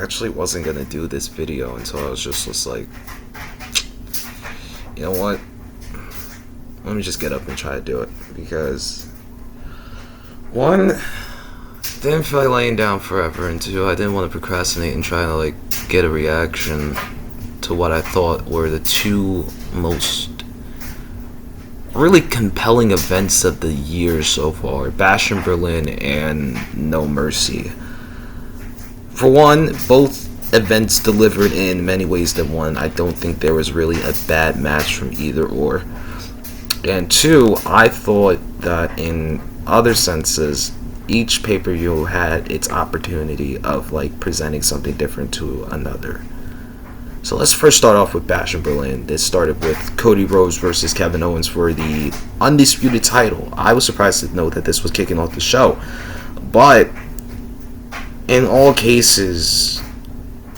actually wasn't gonna do this video until I was just like, you know what? Let me just get up and try to do it, because one, didn't feel like laying down forever, and two, I didn't want to procrastinate and try to like get a reaction to what I thought were the two most really compelling events of the year so far: Bash in Berlin and No Mercy. For one, both events delivered in many ways than one. I don't think there was really a bad match from either or. And two, I thought that in other senses, each pay-per-view had its opportunity of like presenting something different to another. So let's first start off with Bash in Berlin. This started with Cody Rhodes versus Kevin Owens for the undisputed title. I was surprised to know that this was kicking off the show, but in all cases,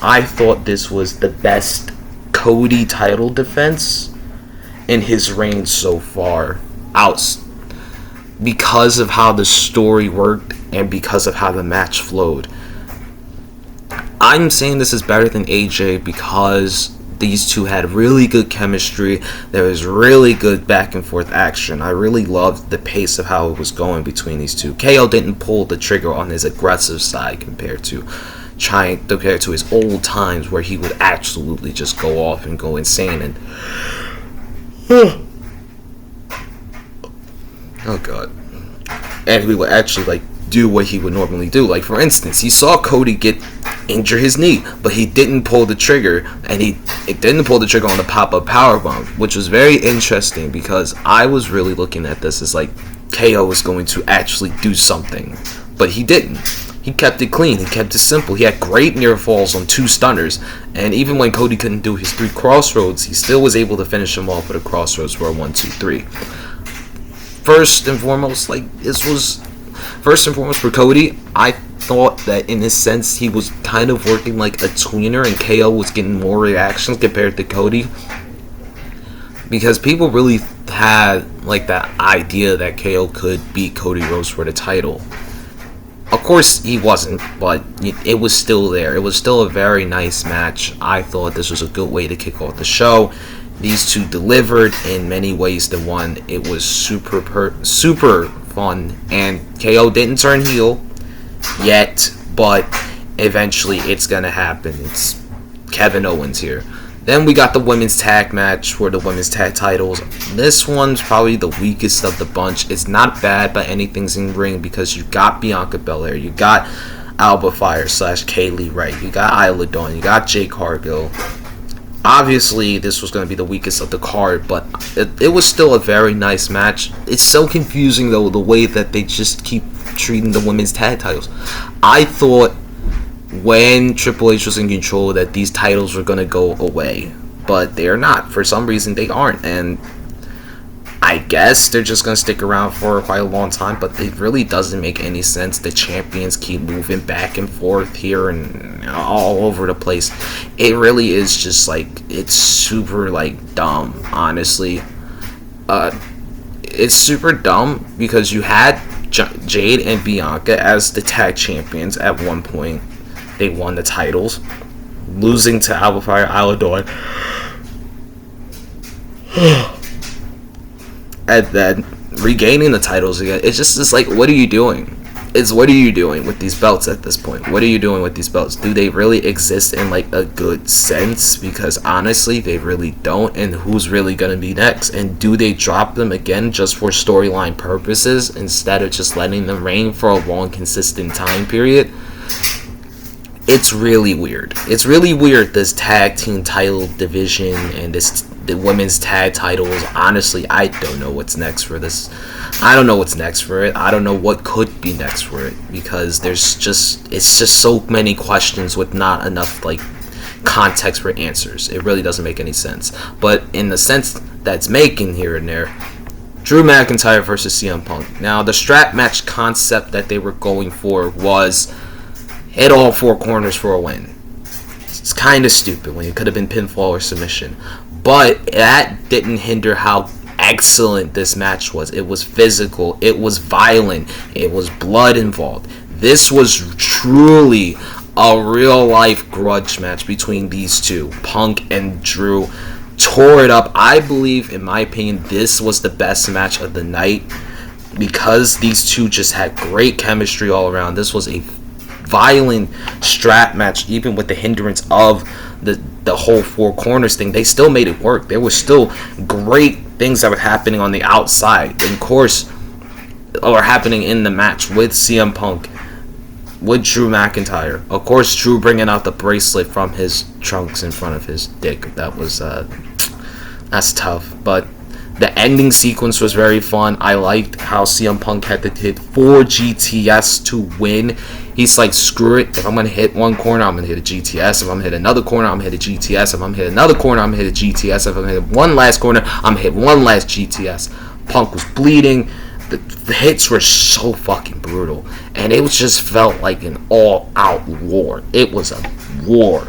I thought this was the best Cody title defense in his reign so far, out, because of how the story worked and because of how the match flowed. I'm saying this is better than AJ because these two had really good chemistry. There was really good back and forth action. I really loved the pace of how it was going between these two. KO didn't pull the trigger on his aggressive side compared to his old times, where he would absolutely just go off and go insane and oh god. And he would actually like do what he would normally do. Like, for instance, he saw Cody injure his knee, but he didn't pull the trigger, and he didn't pull the trigger on the pop-up powerbomb, which was very interesting because I was really looking at this as like KO was going to actually do something, but he didn't. He kept it clean. He kept it simple. He had great near falls on 2 stunners, and even when Cody couldn't do his 3 crossroads, he still was able to finish him off with a crossroads for a 1-2-3. First and foremost for Cody, I thought that in a sense he was kind of working like a tweener, and KO was getting more reactions compared to Cody, because people really had like that idea that KO could beat Cody Rhodes for the title. Of course he wasn't, but it was still there. It was still a very nice match. I thought this was a good way to kick off the show. These two delivered in many ways than one. It was super fun, and KO didn't turn heel yet, but eventually it's gonna happen. It's Kevin Owens here. Then we got the women's tag match for the women's tag titles. This one's probably the weakest of the bunch. It's not bad by anything's in ring because you got Bianca Belair, you got Alba Fire / Kaylee Wright, you got Isla Dawn, you got Jade Cargill. Obviously, this was going to be the weakest of the card, but it was still a very nice match. It's so confusing, though, the way that they just keep treating the women's tag titles. I thought when Triple H was in control that these titles were going to go away, but they're not. For some reason, they aren't, and I guess they're just going to stick around for quite a long time, but it really doesn't make any sense. The champions keep moving back and forth here and all over the place. It really is just like, it's super like dumb, honestly. It's super dumb because you had Jade and Bianca as the tag champions at one point. They won the titles, losing to Alba Fire, Isla Dawn. And then regaining the titles again. It's like, what are you doing? What are you doing with these belts at this point? What are you doing with these belts? Do they really exist in like a good sense? Because honestly, they really don't. And who's really gonna be next? And do they drop them again just for storyline purposes instead of just letting them reign for a long, consistent time period? It's really weird. It's really weird, this tag team title division and the women's tag titles. Honestly, I don't know what's next for this. I don't know what's next for it. I don't know what could be next for it, because it's just so many questions with not enough like context for answers. It really doesn't make any sense. But in the sense that's making here and there, Drew McIntyre versus CM Punk. Now, the strap match concept that they were going for was hit all 4 corners for a win. It's kind of stupid when it could have been pinfall or submission. But that didn't hinder how excellent this match was. It was physical. It was violent. It was blood involved. This was truly a real life grudge match between these two. Punk and Drew tore it up. I believe, in my opinion, this was the best match of the night because these two just had great chemistry all around. This was a violent strap match, even with the hindrance of the whole four corners thing. They still made it work. There was still great things that were happening on the outside, and of course, or happening in the match with CM Punk, with Drew McIntyre. Of course, Drew bringing out the bracelet from his trunks in front of his dick. That was that's tough. But the ending sequence was very fun. I liked how CM Punk had to hit 4 GTS to win. He's like, screw it. If I'm going to hit one corner, I'm going to hit a GTS. If I'm going to hit another corner, I'm going to hit a GTS. If I'm going to hit another corner, I'm going to hit a GTS. If I'm going to hit one last corner, I'm going to hit one last GTS. Punk was bleeding. The hits were so fucking brutal. And it just felt like an all-out war. It was a war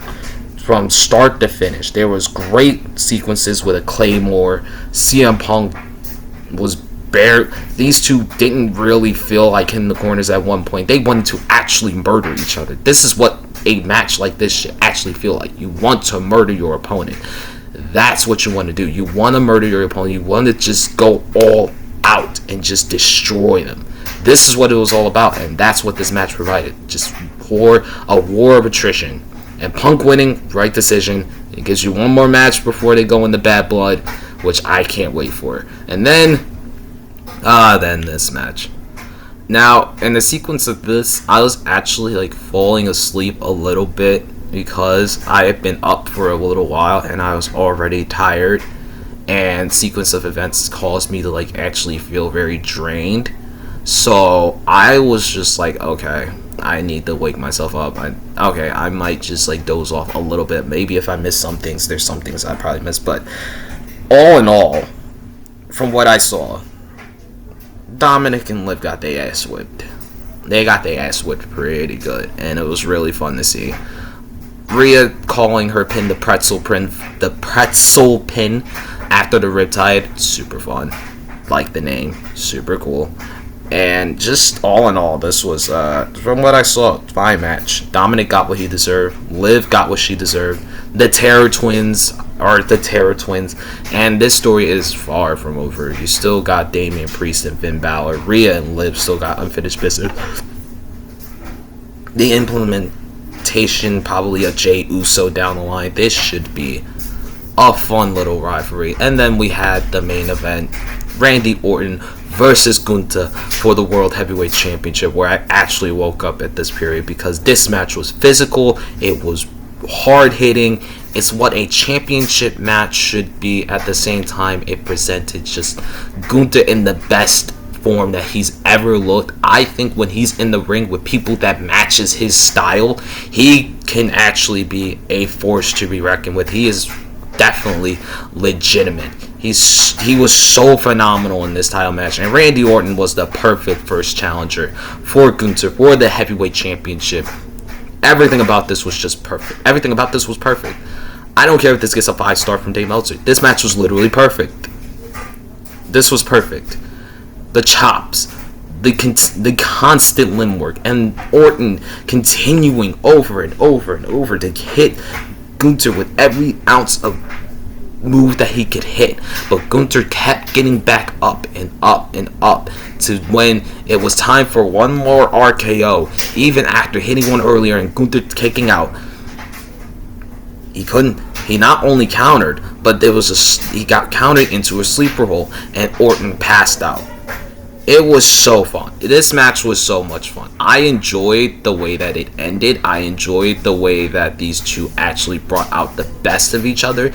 from start to finish. There was great sequences with a Claymore. CM Punk was these two didn't really feel like hitting the corners at one point. They wanted to actually murder each other. This is what a match like this should actually feel like. You want to murder your opponent. That's what you want to do. You want to murder your opponent. You want to just go all out and just destroy them. This is what it was all about, and that's what this match provided. Just a war of attrition. And Punk winning, right decision. It gives you one more match before they go into Bad Blood, which I can't wait for. And then this match. Now, in the sequence of this, I was actually like falling asleep a little bit because I had been up for a little while and I was already tired. And sequence of events caused me to like actually feel very drained. So I was just like, okay, I need to wake myself up. I might just like doze off a little bit. Maybe if I miss some things, there's some things I probably missed. But all in all, from what I saw, Dominic and Liv got their ass whipped. They got their ass whipped pretty good, and it was really fun to see. Rhea calling her pin the pretzel pin after the Riptide, super fun. Like the name, super cool. And just all in all, this was, from what I saw, fine match. Dominic got what he deserved. Liv got what she deserved. The Terror Twins are the Terror Twins. And this story is far from over. You still got Damian Priest and Finn Balor. Rhea and Liv still got unfinished business. The implementation, probably a Jey Uso down the line. This should be a fun little rivalry. And then we had the main event, Randy Orton versus Gunther for the World Heavyweight Championship, where I actually woke up at this period because this match was physical, it was hard-hitting, it's what a championship match should be. At the same time, it presented just Gunther in the best form that he's ever looked. I think when he's in the ring with people that matches his style, he can actually be a force to be reckoned with. He is definitely legitimate. He was so phenomenal in this title match, and Randy Orton was the perfect first challenger for Gunther for the heavyweight championship. Everything about this was just perfect. Everything about this was perfect. I don't care if this gets a 5-star from Dave Meltzer. This match was literally perfect. This was perfect. The chops, the constant limb work, and Orton continuing over and over and over to hit Gunther with every ounce of move that he could hit, but Gunther kept getting back up and up and up to when it was time for one more RKO, even after hitting one earlier and Gunther kicking out. He not only countered, but he got countered into a sleeper hole and Orton passed out. It was so fun. This match was so much fun. I enjoyed the way that it ended. I enjoyed the way that these two actually brought out the best of each other.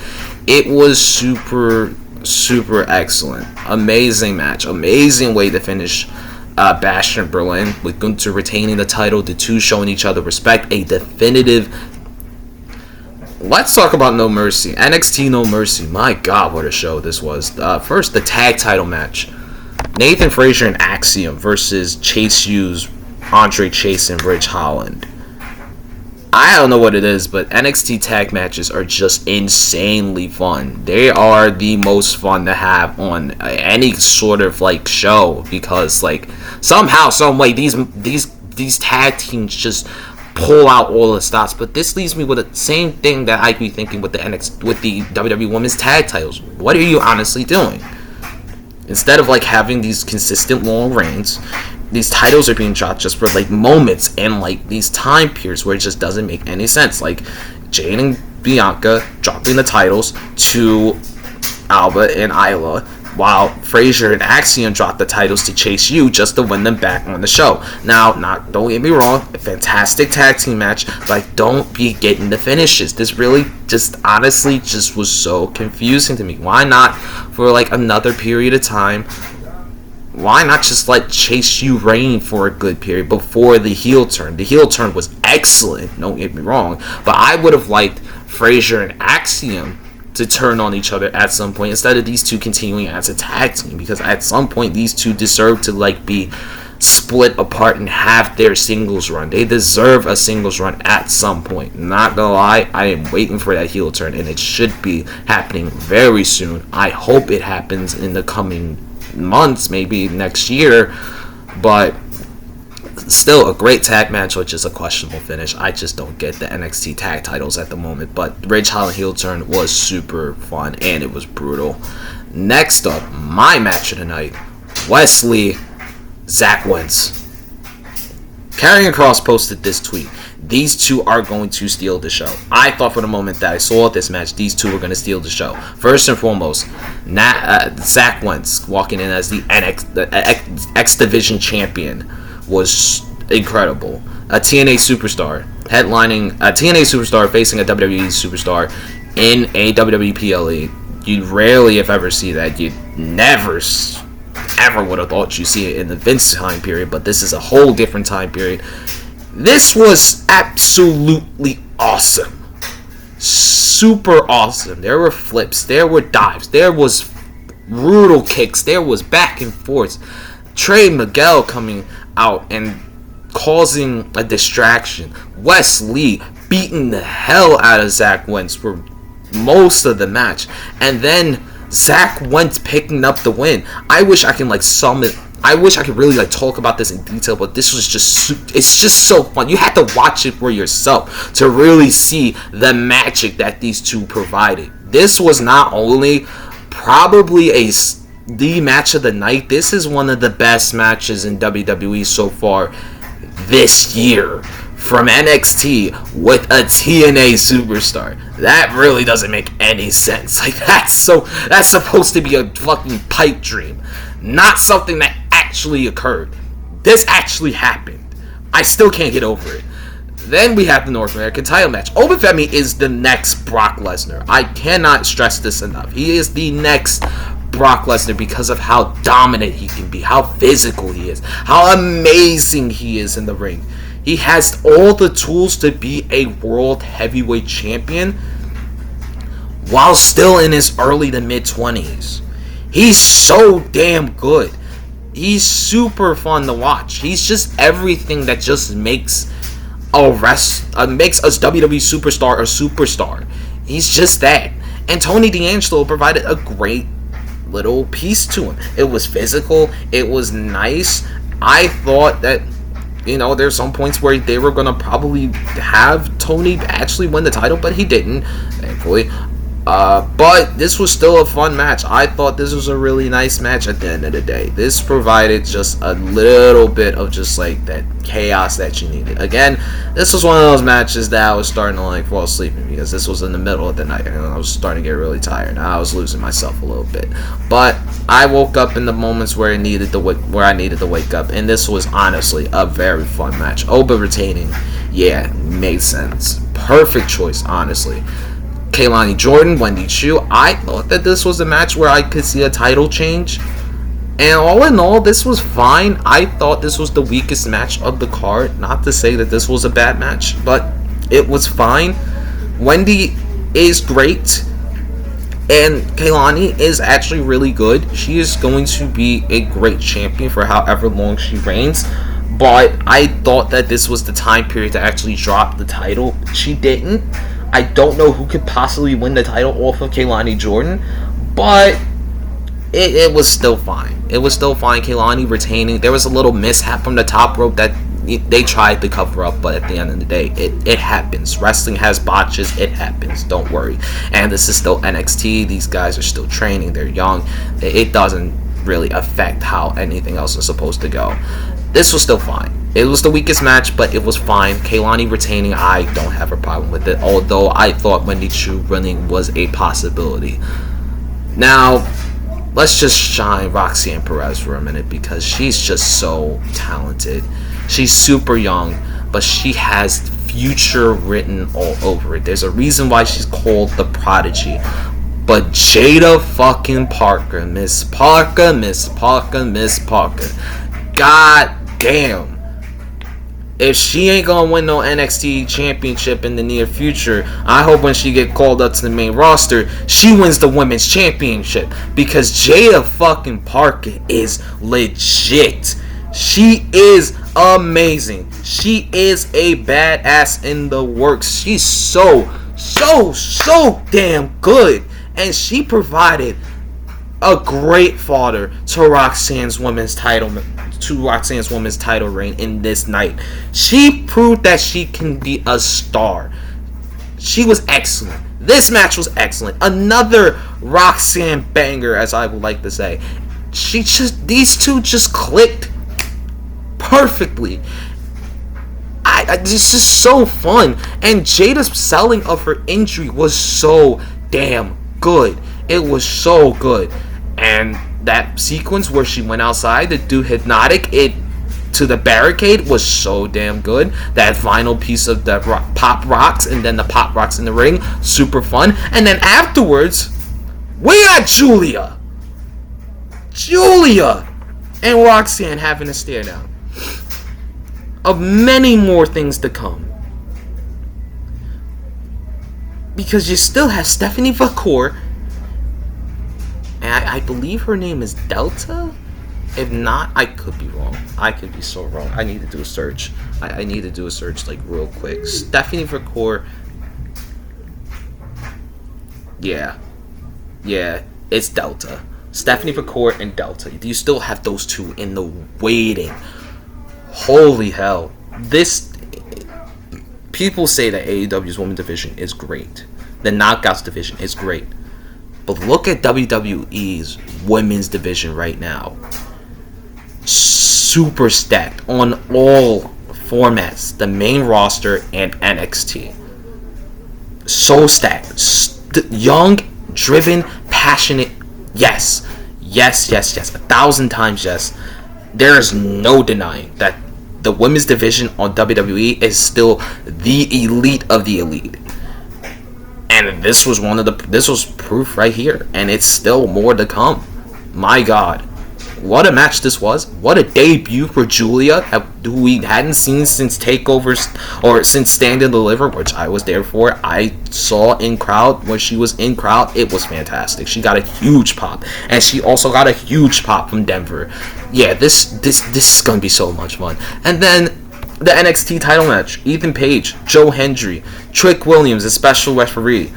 It was super, super excellent. Amazing match. Amazing way to finish Bash in Berlin with Gunther retaining the title. The two showing each other respect. A definitive... Let's talk about No Mercy. NXT No Mercy. My God, what a show this was. First, the tag title match. Nathan Frazier and Axiom versus Chase Hughes, Andre Chase, and Ridge Holland. I don't know what it is, but NXT tag matches are just insanely fun. They are the most fun to have on any sort of like show because like somehow, some way, these tag teams just pull out all the stops. But this leaves me with the same thing that I'd be thinking with the WWE Women's Tag Titles. What are you honestly doing? Instead of like having these consistent long reigns, these titles are being dropped just for like moments and like these time periods where it just doesn't make any sense. Like Jade and Bianca dropping the titles to Alba and Isla, while Frazier and Axiom dropped the titles to Chase U just to win them back on the show. Now, don't get me wrong, a fantastic tag team match, but don't be getting the finishes. This really just honestly just was so confusing to me. Why not for like another period of time? Why not just let Chase U reign for a good period before the heel turn? The heel turn was excellent, don't get me wrong, but I would have liked Frazier and Axiom to turn on each other at some point instead of these two continuing as a tag team, because at some point these two deserve to like be split apart and have their singles run. They deserve a singles run at some point. Not gonna lie, I am waiting for that heel turn and it should be happening very soon. I hope it happens in the coming months, maybe next year, but still a great tag match, which is a questionable finish. I just don't get the NXT tag titles at the moment, but Ridge Holland heel turn was super fun and it was brutal. Next up, my match of the night, Wesley, Zach Wentz. Karrion Kross posted this tweet: these two are going to steal the show. I thought for the moment that I saw this match, these two were going to steal the show. First and foremost, Zach Wentz walking in as the X Division champion was incredible. A TNA superstar headlining a TNA superstar facing a WWE superstar in a WWE PLE. You rarely, if ever, see that. You never ever would have thought you see it in the Vince time period, but this is a whole different time period. This was absolutely awesome. Super awesome. There were flips, there were dives, there was brutal kicks, there was back and forth. Trey Miguel coming out and causing a distraction. Wes Lee beating the hell out of Zach Wentz for most of the match, and then Zach Wentz picking up the win. I wish I can I wish I could really talk about this in detail, but this was it's just so fun. You have to watch it for yourself to really see the magic that these two provided. This was not only probably the match of the night, this is one of the best matches in WWE so far this year from NXT with a TNA superstar. That really doesn't make any sense. That's supposed to be a fucking pipe dream, not something that actually occurred. This actually happened. I still can't get over it. Then we have the North American title match. Obafemi is the next Brock Lesnar. I cannot stress this enough. He is the next Brock Lesnar because of how dominant he can be, how physical he is, how amazing he is in the ring. He has all the tools to be a world heavyweight champion while still in his early to mid 20s. He's so damn good. He's super fun to watch. He's just everything that just makes makes us WWE superstar a superstar. He's just that. And Tony D'Angelo provided a great little piece to him. It was physical. It was nice. I thought that, there's some points where they were going to probably have Tony actually win the title, but he didn't, thankfully. But this was still a fun match. I thought this was a really nice match at the end of the day. This provided just a little bit of just that chaos that you needed. Again, this was one of those matches that I was starting to fall asleep in because this was in the middle of the night and I was starting to get really tired. I was losing myself a little bit. But I woke up in the moments where I needed to wake up, and this was honestly a very fun match. Oba retaining, yeah, made sense. Perfect choice, honestly. Kaylani Jordan, Wendy Chu. I thought that this was a match where I could see a title change. And all in all, this was fine. I thought this was the weakest match of the card. Not to say that this was a bad match, but it was fine. Wendy is great. And Kaylani is actually really good. She is going to be a great champion for however long she reigns. But I thought that this was the time period to actually drop the title. She didn't. I don't know who could possibly win the title off of Kaylani Jordan, but it was still fine. It was still fine. Kaylani retaining. There was a little mishap from the top rope that they tried to cover up, but at the end of the day, it happens. Wrestling has botches. It happens. Don't worry. And this is still NXT. These guys are still training. They're young. It doesn't really affect how anything else is supposed to go. This was still fine. It was the weakest match, but it was fine. Kaylani retaining, I don't have a problem with it. Although I thought Wendy Chu running was a possibility. Now, let's just shine Roxanne Perez for a minute because she's just so talented. She's super young, but she has future written all over it. There's a reason why she's called the Prodigy. But Jada fucking Parker, Miss Parker, God damn. If she ain't gonna win no NXT championship in the near future, I hope when she get called up to the main roster, she wins the women's championship. Because Jada fucking Parker is legit. She is amazing. She is a badass in the works. She's so damn good. And she provided a great fodder to Roxanne's women's title reign in this night. She proved that she can be a star. She was excellent. This match was excellent. Another Roxanne banger, as I would like to say. These two just clicked perfectly. This is so fun. And Jada's selling of her injury was so damn good. It was so good. And that sequence where she went outside to do hypnotic to the barricade was so damn good. That final piece of the pop rocks and then the pop rocks in the ring, super fun. And then afterwards, we got Julia and Roxanne having a stare down of many more things to come. Because you still have Stephanie Vacour, and I believe her name is Delta. If not, I could be wrong. I could be so wrong. I need to do a search. I need to do a search like real quick. Stephanie Vacour. Yeah, it's Delta. Stephanie Vacour and Delta. You still have those two in the waiting. Holy hell. People say that AEW's women's division is great. The Knockouts division is great. But look at WWE's women's division right now. Super stacked on all formats. The main roster and NXT. So stacked. Young, driven, passionate. Yes. 1,000 times yes. There is no denying that the women's division on WWE is still the elite of the elite. And this was proof right here, and it's still more to come. My God, what a match this was! What a debut for Julia, who we hadn't seen since Takeovers or since Stand and Deliver, which I was there for. I saw in crowd when she was in crowd. It was fantastic. She got a huge pop, and she also got a huge pop from Denver. Yeah, this is gonna be so much fun. And then the NXT title match: Ethan Page, Joe Hendry, Trick Williams, a special referee.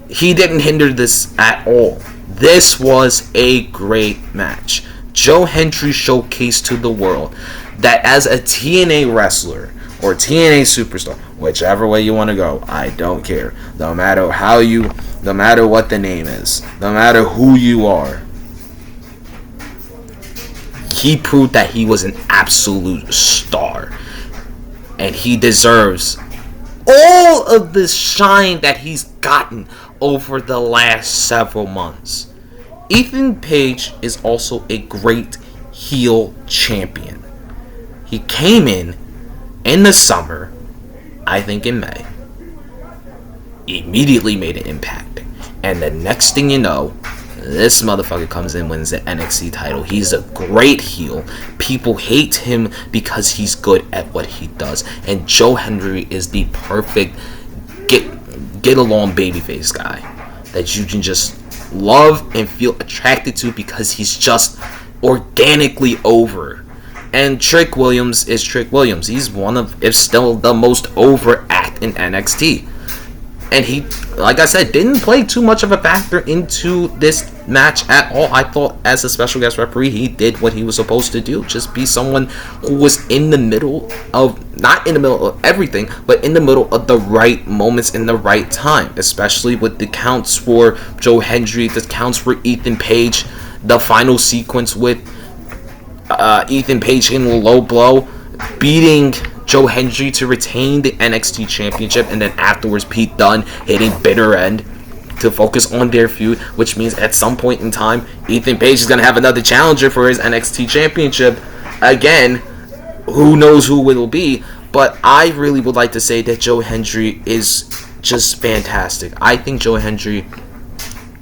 He didn't hinder this at all. This was a great match. Joe Hendry showcased to the world that as a TNA wrestler or TNA superstar, whichever way you want to go, I don't care. No matter what the name is, no matter who you are, he proved that he was an absolute star. And he deserves all of the shine that he's gotten over the last several months. Ethan Page is also a great heel champion. He came in the summer, I think in May, immediately made an impact. And the next thing you know, this motherfucker comes in, wins the NXT title. He's a great heel. People hate him because he's good at what he does. And Joe Hendry is the perfect get along babyface guy that you can just love and feel attracted to because he's just organically over. And Trick Williams is Trick Williams. He's one of, if still the most over act in NXT. And he, like I said, didn't play too much of a factor into this match at all. I thought as a special guest referee, he did what he was supposed to do. Just be someone who was in the middle of, not in the middle of everything, but in the middle of the right moments in the right time. Especially with the counts for Joe Hendry, the counts for Ethan Page, the final sequence with Ethan Page in a low blow, beating Joe Hendry to retain the NXT Championship, and then afterwards Pete Dunne hitting bitter end to focus on their feud, which means at some point in time, Ethan Page is going to have another challenger for his NXT Championship. Again, who knows who it will be, but I really would like to say that Joe Hendry is just fantastic. I think Joe Hendry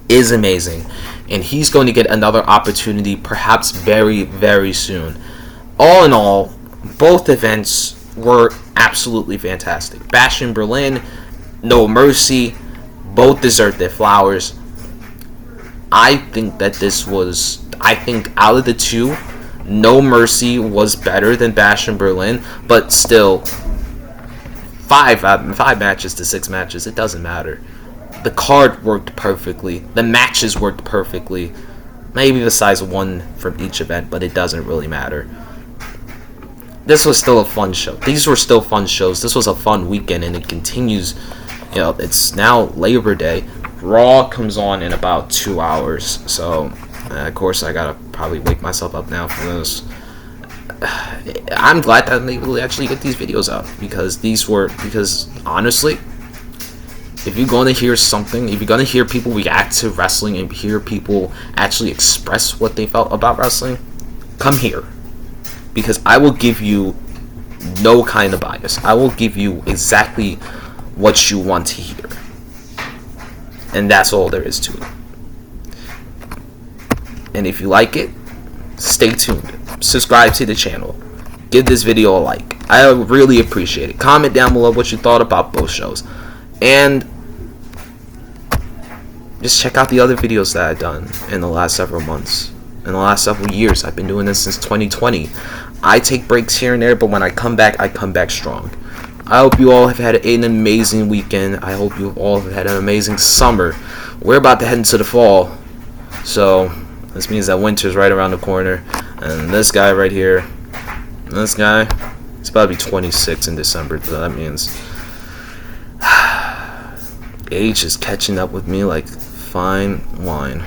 is amazing, and he's going to get another opportunity perhaps very, very soon. All in all, both events were absolutely fantastic. Bash in Berlin, No Mercy, both deserve their flowers. I think that out of the two, No Mercy was better than Bash in Berlin, but still, 5 matches to 6 matches, it doesn't matter. The card worked perfectly. The matches worked perfectly. Maybe besides one from each event, but it doesn't really matter. This was still a fun show. These were still fun shows. This was a fun weekend, and it continues. It's now Labor Day. Raw comes on in about 2 hours. So, of course, I gotta probably wake myself up now for this. I'm glad that I'm able to actually get these videos out, because honestly, if you're going to hear something, if you're going to hear people react to wrestling and hear people actually express what they felt about wrestling, come here. Because I will give you no kind of bias. I will give you exactly what you want to hear. And that's all there is to it. And if you like it, stay tuned. Subscribe to the channel. Give this video a like. I really appreciate it. Comment down below what you thought about both shows. And just check out the other videos that I've done in the last several months. In the last several years. I've been doing this since 2020. I take breaks here and there, but when I come back strong. I hope you all have had an amazing weekend. I hope you all have had an amazing summer. We're about to head into the fall, so this means that winter's right around the corner. And this guy right here, it's about to be 26 in December, so that means age is catching up with me like fine wine.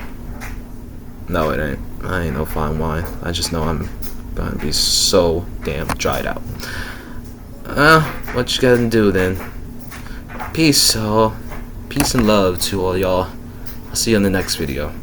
No, it ain't. I ain't no fine wine. I just know I'm gonna be so damn dried out. What you gonna do then? Peace and love to all y'all. I'll see you in the next video.